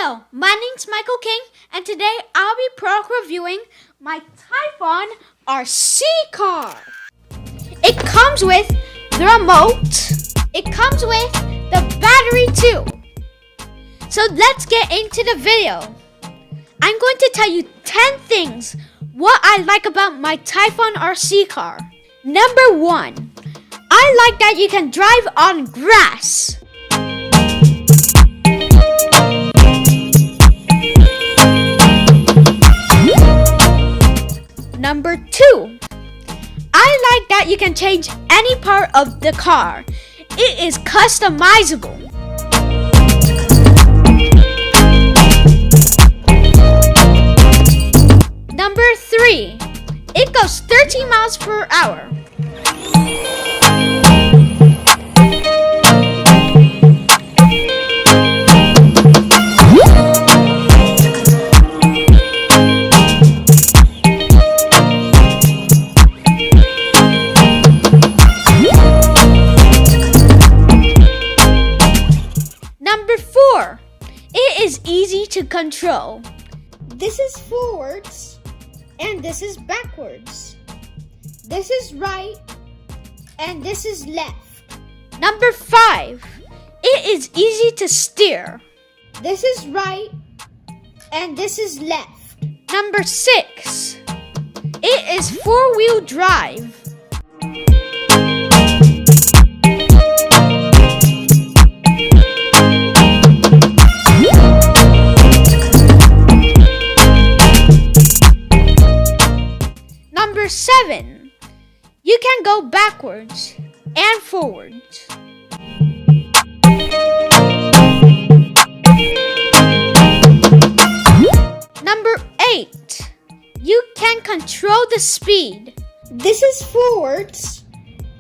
Hello, my name's Michael King, and today I'll be product reviewing my Typhon RC Car. It comes with the remote. It comes with the battery too. So let's get into the video. I'm going to tell you 10 things what I like about my Typhon RC Car. Number 1, I like that you can drive on grass. Number 2, I like that you can change any part of the car. It is customizable. Number 3, it goes 13 miles per hour. Number 4, it is easy to control. This is forwards and this is backwards. This is right and this is left. Number 5, it is easy to steer. This is right and this is left. Number 6, it is 4-wheel drive. Number 7, you can go backwards and forwards. Number 8, you can control the speed. This is forwards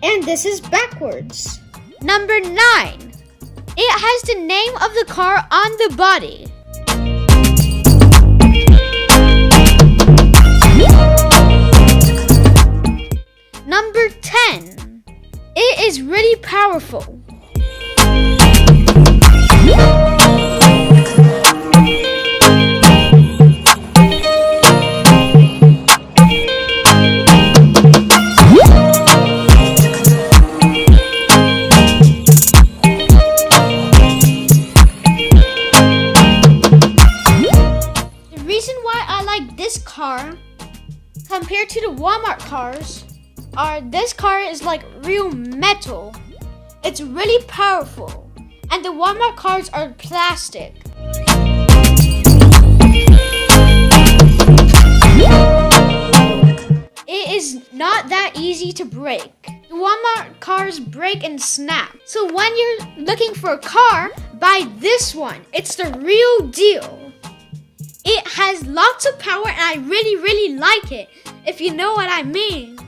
and this is backwards. Number 9, it has the name of the car on the body. Number 10, it is really powerful. The reason why I like this car compared to the Walmart cars this car is like real metal. It's really powerful. And the Walmart cars are plastic. It is not that easy to break. The Walmart cars break and snap. So when you're looking for a car, buy this one. It's the real deal. It has lots of power and I really like it, if you know what I mean.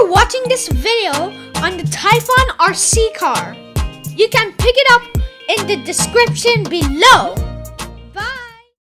Watching this video on the Typhon RC Car. You can pick it up in the description below.